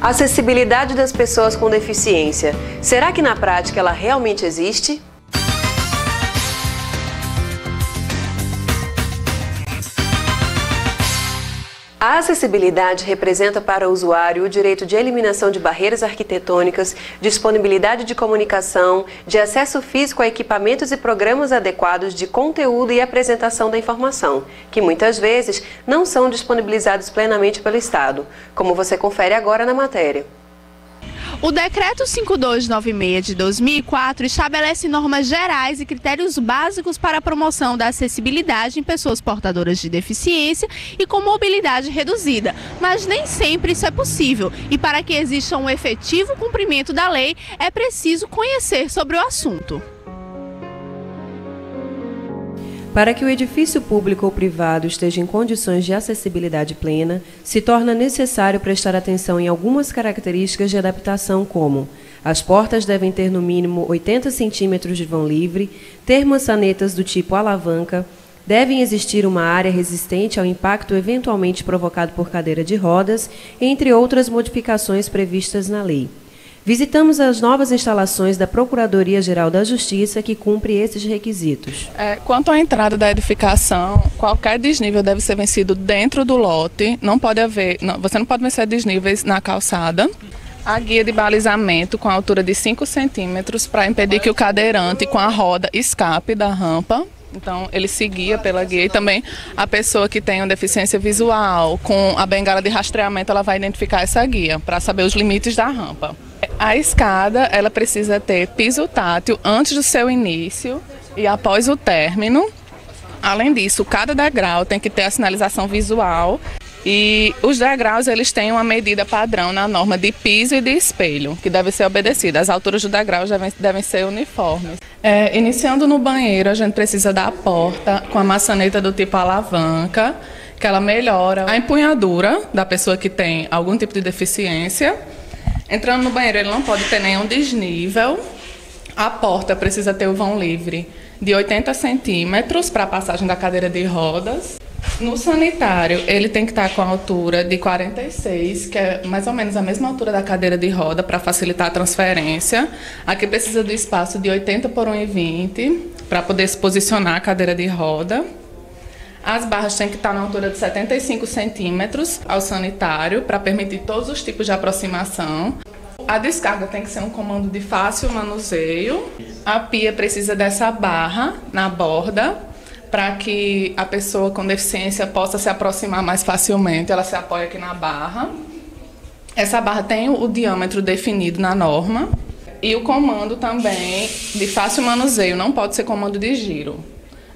A acessibilidade das pessoas com deficiência, será que na prática ela realmente existe? A acessibilidade representa para o usuário o direito de eliminação de barreiras arquitetônicas, disponibilidade de comunicação, de acesso físico a equipamentos e programas adequados de conteúdo e apresentação da informação, que muitas vezes não são disponibilizados plenamente pelo Estado, como você confere agora na matéria. O Decreto 5296 de 2004 estabelece normas gerais e critérios básicos para a promoção da acessibilidade em pessoas portadoras de deficiência e com mobilidade reduzida, mas nem sempre isso é possível e para que exista um efetivo cumprimento da lei é preciso conhecer sobre o assunto. Para que o edifício público ou privado esteja em condições de acessibilidade plena, se torna necessário prestar atenção em algumas características de adaptação, como: as portas devem ter no mínimo 80 centímetros de vão livre, ter maçanetas do tipo alavanca, devem existir uma área resistente ao impacto eventualmente provocado por cadeira de rodas, entre outras modificações previstas na lei. Visitamos as novas instalações da Procuradoria-Geral da Justiça, que cumpre esses requisitos. Quanto à entrada da edificação, qualquer desnível deve ser vencido dentro do lote, você não pode vencer desníveis na calçada. A guia de balizamento com altura de 5 centímetros para impedir que o cadeirante com a roda escape da rampa. Então, ele se guia pela guia e também a pessoa que tem uma deficiência visual, com a bengala de rastreamento, ela vai identificar essa guia para saber os limites da rampa. A escada, ela precisa ter piso tátil antes do seu início e após o término. Além disso, cada degrau tem que ter a sinalização visual e os degraus, eles têm uma medida padrão na norma de piso e de espelho, que deve ser obedecida. As alturas do degrau devem ser uniformes. Iniciando no banheiro, a gente precisa da porta com a maçaneta do tipo alavanca, que ela melhora a empunhadura da pessoa que tem algum tipo de deficiência. Entrando no banheiro, ele não pode ter nenhum desnível. A porta precisa ter o vão livre de 80 centímetros para a passagem da cadeira de rodas. No sanitário, ele tem que estar com a altura de 46, que é mais ou menos a mesma altura da cadeira de roda, para facilitar a transferência. Aqui precisa do espaço de 80 por 1,20 para poder se posicionar a cadeira de roda. As barras têm que estar na altura de 75 centímetros ao sanitário, para permitir todos os tipos de aproximação. A descarga tem que ser um comando de fácil manuseio. A pia precisa dessa barra na borda, para que a pessoa com deficiência possa se aproximar mais facilmente. Ela se apoia aqui na barra. Essa barra tem o diâmetro definido na norma. E o comando também de fácil manuseio, não pode ser comando de giro.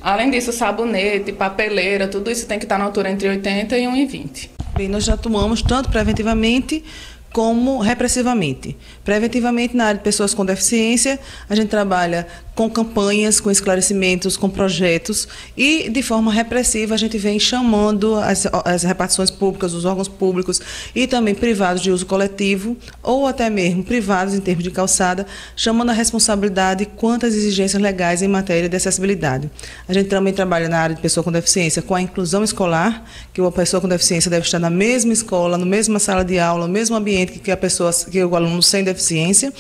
Além disso, sabonete, papeleira, tudo isso tem que estar na altura entre 80 e 1,20. Bem, nós já atuamos tanto preventivamente como repressivamente. Preventivamente, na área de pessoas com deficiência, a gente trabalha com campanhas, com esclarecimentos, com projetos e, de forma repressiva, a gente vem chamando as repartições públicas, os órgãos públicos e também privados de uso coletivo ou até mesmo privados em termos de calçada, chamando a responsabilidade quanto às exigências legais em matéria de acessibilidade. A gente também trabalha na área de pessoa com deficiência com a inclusão escolar, que uma pessoa com deficiência deve estar na mesma escola, na mesma sala de aula, no mesmo ambiente que o aluno sem deficiência.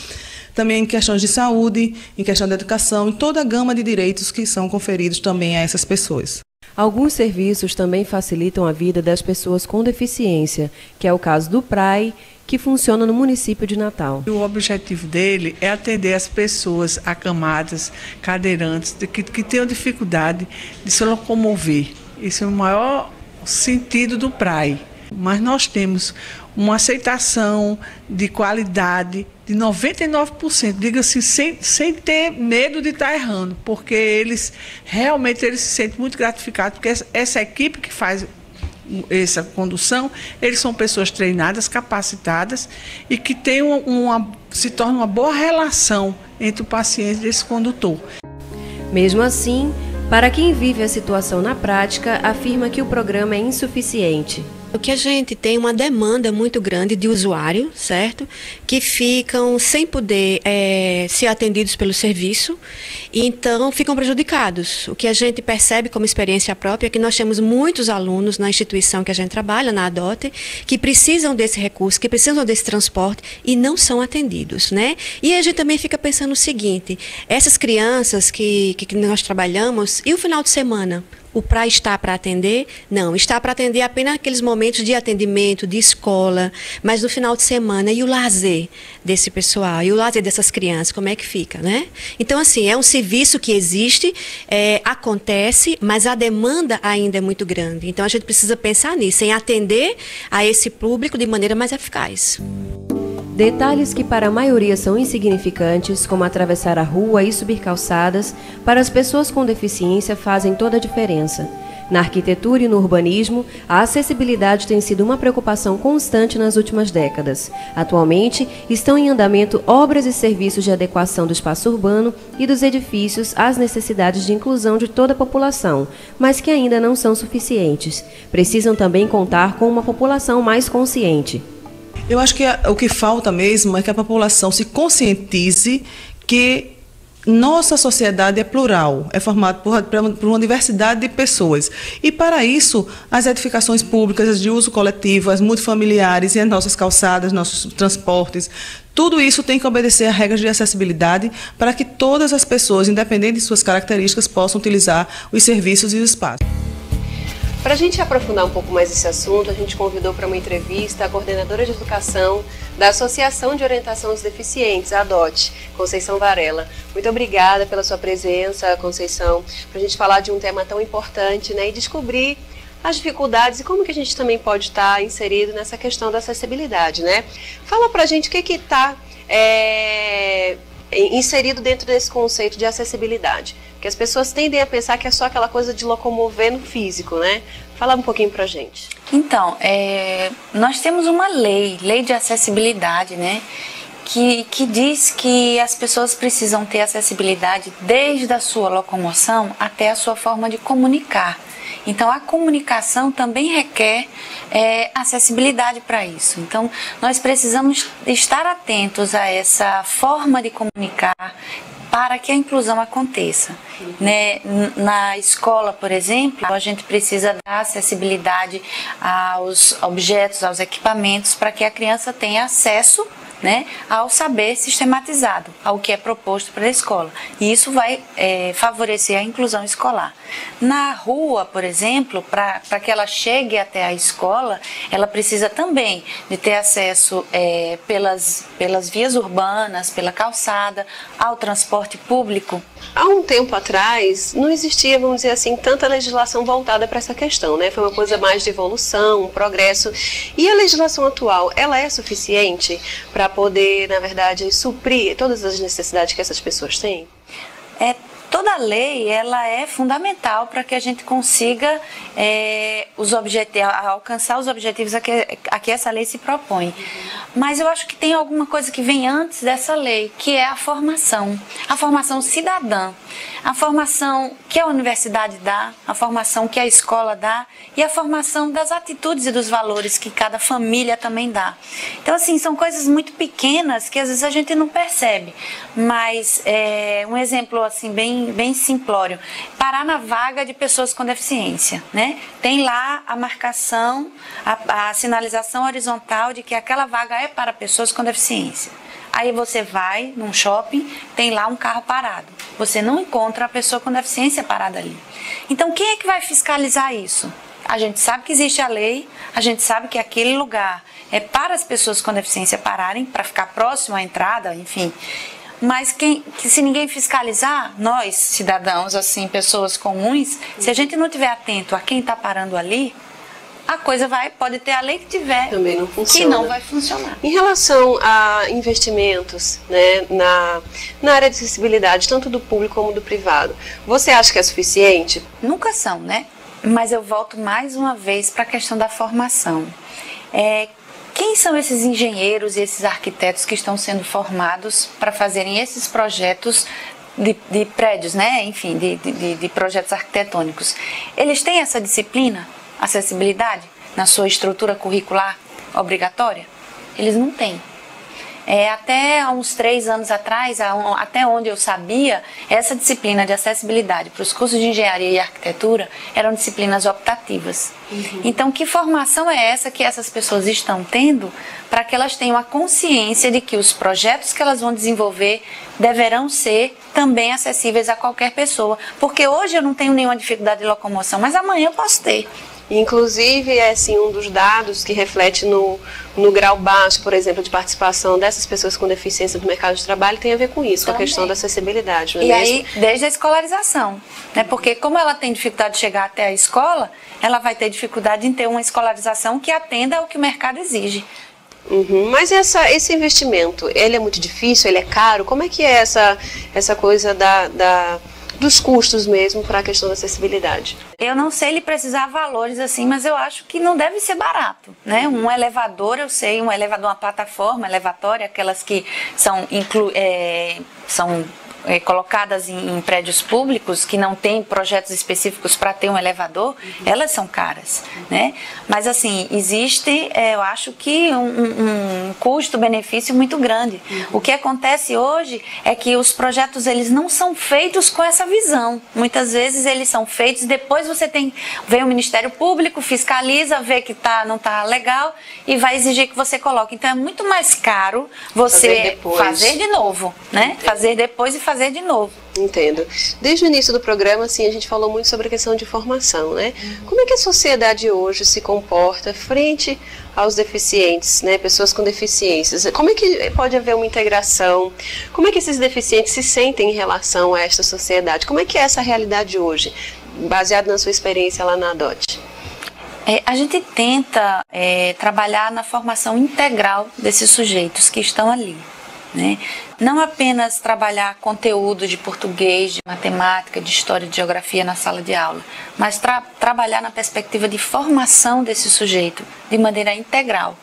Também em questões de saúde, em questão de educação, em toda a gama de direitos que são conferidos também a essas pessoas. Alguns serviços também facilitam a vida das pessoas com deficiência, que é o caso do PRAE, que funciona no município de Natal. O objetivo dele é atender as pessoas acamadas, cadeirantes, que tenham dificuldade de se locomover. Esse é o maior sentido do PRAE. Mas nós temos uma aceitação de qualidade de 99%, diga-se sem ter medo de estar errando, porque eles realmente se sentem muito gratificados, porque essa equipe que faz essa condução, eles são pessoas treinadas, capacitadas e que têm se torna uma boa relação entre o paciente e esse condutor. Mesmo assim, para quem vive a situação na prática, afirma que o programa é insuficiente. O que a gente tem uma demanda muito grande de usuário, certo? Que ficam sem poder ser atendidos pelo serviço e então ficam prejudicados. O que a gente percebe como experiência própria é que nós temos muitos alunos na instituição que a gente trabalha, na ADOTE, que precisam desse recurso, que precisam desse transporte e não são atendidos, né? E a gente também fica pensando o seguinte, essas crianças que nós trabalhamos, e o final de semana? O PRAE está para atender? Não, está para atender apenas aqueles momentos de atendimento, de escola, mas no final de semana, e o lazer desse pessoal, e o lazer dessas crianças, como é que fica, né? Então, assim, é um serviço que existe, acontece, mas a demanda ainda é muito grande. Então, a gente precisa pensar nisso, em atender a esse público de maneira mais eficaz. Detalhes que para a maioria são insignificantes, como atravessar a rua e subir calçadas, para as pessoas com deficiência fazem toda a diferença. Na arquitetura e no urbanismo, a acessibilidade tem sido uma preocupação constante nas últimas décadas. Atualmente, estão em andamento obras e serviços de adequação do espaço urbano e dos edifícios às necessidades de inclusão de toda a população, mas que ainda não são suficientes. Precisam também contar com uma população mais consciente. Eu acho que o que falta mesmo é que a população se conscientize que nossa sociedade é plural, é formada por uma diversidade de pessoas. E, para isso, as edificações públicas, as de uso coletivo, as multifamiliares e as nossas calçadas, nossos transportes, tudo isso tem que obedecer a regras de acessibilidade para que todas as pessoas, independente de suas características, possam utilizar os serviços e os espaços. Para a gente aprofundar um pouco mais esse assunto, a gente convidou para uma entrevista a coordenadora de educação da Associação de Orientação aos Deficientes, a ADOTE, Conceição Varela. Muito obrigada pela sua presença, Conceição, para a gente falar de um tema tão importante, né, e descobrir as dificuldades e como que a gente também pode estar inserido nessa questão da acessibilidade, né? Fala para a gente o que está inserido dentro desse conceito de acessibilidade. Porque as pessoas tendem a pensar que é só aquela coisa de locomover no físico, né? Fala um pouquinho pra gente. Então, nós temos uma lei de acessibilidade, né? Que diz que as pessoas precisam ter acessibilidade desde a sua locomoção até a sua forma de comunicar. Então, a comunicação também requer acessibilidade para isso. Então, nós precisamos estar atentos a essa forma de comunicar para que a inclusão aconteça. Né? Na escola, por exemplo, a gente precisa dar acessibilidade aos objetos, aos equipamentos, para que a criança tenha acesso, né, ao saber sistematizado, ao que é proposto pela escola. E isso vai favorecer a inclusão escolar. Na rua, por exemplo, para que ela chegue até a escola, ela precisa também de ter acesso pelas vias urbanas, pela calçada, ao transporte público. Há um tempo atrás, não existia, vamos dizer assim, tanta legislação voltada para essa questão, né? Foi uma coisa mais de evolução, um progresso. E a legislação atual, ela é suficiente para poder, na verdade, suprir todas as necessidades que essas pessoas têm? Toda lei, ela é fundamental para que a gente consiga alcançar os objetivos a que essa lei se propõe. Mas eu acho que tem alguma coisa que vem antes dessa lei, que é a formação cidadã, a formação que a universidade dá, a formação que a escola dá e a formação das atitudes e dos valores que cada família também dá. Então, assim, são coisas muito pequenas que às vezes a gente não percebe, mas um exemplo assim bem simplório, parar na vaga de pessoas com deficiência, né? Tem lá a marcação, a sinalização horizontal de que aquela vaga é para pessoas com deficiência. Aí você vai num shopping, tem lá um carro parado. Você não encontra a pessoa com deficiência parada ali. Então, quem é que vai fiscalizar isso? A gente sabe que existe a lei, a gente sabe que aquele lugar é para as pessoas com deficiência pararem, para ficar próximo à entrada, enfim. Mas se ninguém fiscalizar, nós, cidadãos, assim, pessoas comuns, se a gente não estiver atento a quem está parando ali, a coisa pode ter a lei que tiver, também não funciona. Que não vai funcionar. Em relação a investimentos, né, na área de acessibilidade, tanto do público como do privado, você acha que é suficiente? Nunca são, né? Mas eu volto mais uma vez para a questão da formação. Quem são esses engenheiros e esses arquitetos que estão sendo formados para fazerem esses projetos de prédios, né? Enfim, de projetos arquitetônicos? Eles têm essa disciplina, acessibilidade? na sua estrutura curricular obrigatória? Eles não têm. Até há uns 3 anos atrás, até onde eu sabia, essa disciplina de acessibilidade para os cursos de engenharia e arquitetura eram disciplinas optativas. Então, que formação é essa que essas pessoas estão tendo para que elas tenham a consciência de que os projetos que elas vão desenvolver deverão ser também acessíveis a qualquer pessoa? Porque hoje eu não tenho nenhuma dificuldade de locomoção, mas amanhã eu posso ter. Inclusive, assim, um dos dados que reflete no grau baixo, por exemplo, de participação dessas pessoas com deficiência no mercado de trabalho tem a ver com isso, com a questão da acessibilidade. Não é e mesmo? Aí, desde a escolarização, né? Porque como ela tem dificuldade de chegar até a escola, ela vai ter dificuldade em ter uma escolarização que atenda ao que o mercado exige. Mas esse investimento, ele é muito difícil, ele é caro? Como é que é essa coisa dos custos mesmo para a questão da acessibilidade? Eu não sei lhe precisar valores assim, mas eu acho que não deve ser barato, né? Um elevador, eu sei, um elevador, uma plataforma elevatória, aquelas que são colocadas em prédios públicos que não têm projetos específicos para ter um elevador, elas são caras, né? Mas assim, existe, eu acho que um custo-benefício muito grande. O que acontece hoje é que os projetos eles não são feitos com essa visão. Muitas vezes eles são feitos, depois vem o Ministério Público, fiscaliza, vê que não tá legal e vai exigir que você coloque. Então é muito mais caro você fazer de novo, né? Fazer depois e fazer de novo. Entendo. Desde o início do programa, assim, a gente falou muito sobre a questão de formação, né? Como é que a sociedade hoje se comporta frente aos deficientes, né? Pessoas com deficiências? Como é que pode haver uma integração? Como é que esses deficientes se sentem em relação a esta sociedade? Como é que é essa realidade hoje, baseado na sua experiência lá na ADOT? A gente tenta trabalhar na formação integral desses sujeitos que estão ali, né? Não apenas trabalhar conteúdo de português, de matemática, de história e de geografia na sala de aula, mas trabalhar na perspectiva de formação desse sujeito de maneira integral.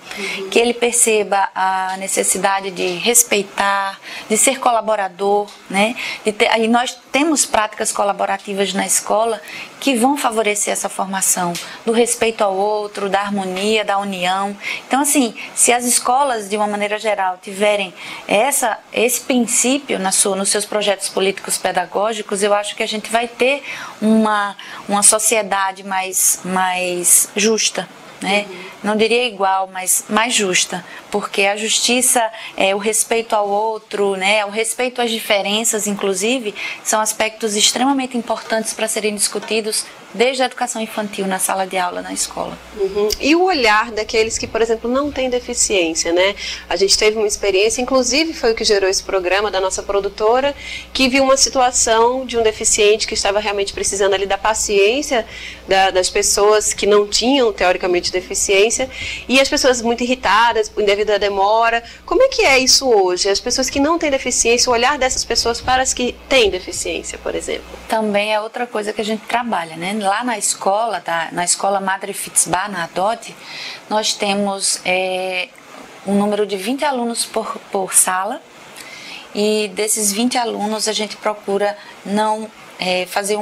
Que ele perceba a necessidade de respeitar, de ser colaborador, né? E nós temos práticas colaborativas na escola que vão favorecer essa formação do respeito ao outro, da harmonia, da união. Então, assim, se as escolas, de uma maneira geral, tiverem esse princípio nos seus projetos políticos pedagógicos, eu acho que a gente vai ter uma sociedade mais justa, né? Não diria igual, mas mais justa, porque a justiça, o respeito ao outro, né? O respeito às diferenças, inclusive, são aspectos extremamente importantes para serem discutidos desde a educação infantil, na sala de aula, na escola. E o olhar daqueles que, por exemplo, não têm deficiência, né? A gente teve uma experiência, inclusive foi o que gerou esse programa da nossa produtora, que viu uma situação de um deficiente que estava realmente precisando ali da paciência das pessoas que não tinham, teoricamente, deficiência, e as pessoas muito irritadas, devido à demora. Como é que é isso hoje? As pessoas que não têm deficiência, o olhar dessas pessoas para as que têm deficiência, por exemplo? Também é outra coisa que a gente trabalha, né? Lá na escola Madre Fitzbah, na ADOT, nós temos um número de 20 alunos por sala, e desses 20 alunos a gente procura não fazer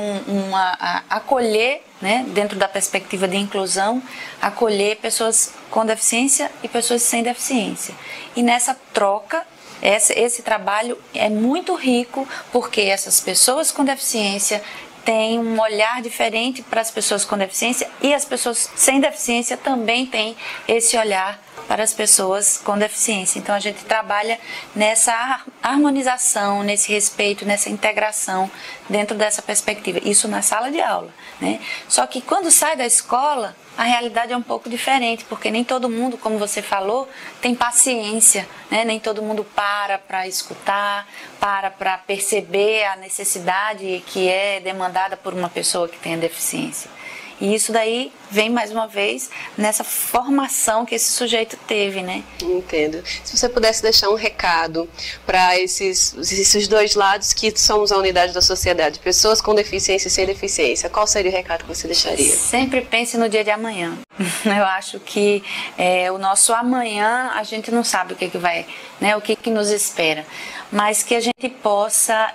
acolher, né, dentro da perspectiva de inclusão, acolher pessoas com deficiência e pessoas sem deficiência. E nessa troca, esse trabalho é muito rico, porque essas pessoas com deficiência têm um olhar diferente para as pessoas com deficiência, e as pessoas sem deficiência também têm esse olhar para as pessoas com deficiência. Então a gente trabalha nessa harmonização, nesse respeito, nessa integração dentro dessa perspectiva. Isso na sala de aula, né? Só que quando sai da escola, a realidade é um pouco diferente, porque nem todo mundo, como você falou, tem paciência, né? Nem todo mundo para escutar, para perceber a necessidade que é demandada por uma pessoa que tenha deficiência. E isso daí vem, mais uma vez, nessa formação que esse sujeito teve, né? Entendo. Se você pudesse deixar um recado para esses dois lados que somos a unidade da sociedade, pessoas com deficiência e sem deficiência, qual seria o recado que você deixaria? Sempre pense no dia de amanhã. Eu acho que o nosso amanhã, a gente não sabe o que vai, né? O que nos espera. Mas que a gente possa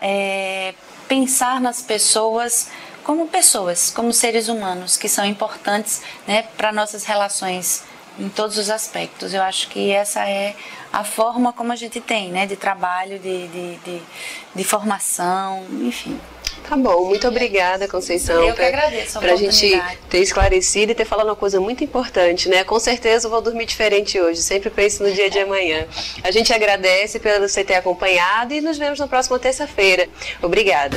pensar nas pessoas como pessoas, como seres humanos, que são importantes, né, para nossas relações em todos os aspectos. Eu acho que essa é a forma como a gente tem, né, de trabalho, de formação, enfim. Tá bom, muito obrigada, Conceição. Eu que agradeço a oportunidade. Pra gente ter esclarecido e ter falado uma coisa muito importante, né? Com certeza eu vou dormir diferente hoje, sempre penso no dia de amanhã. A gente agradece pelo você ter acompanhado e nos vemos na próxima terça-feira. Obrigada.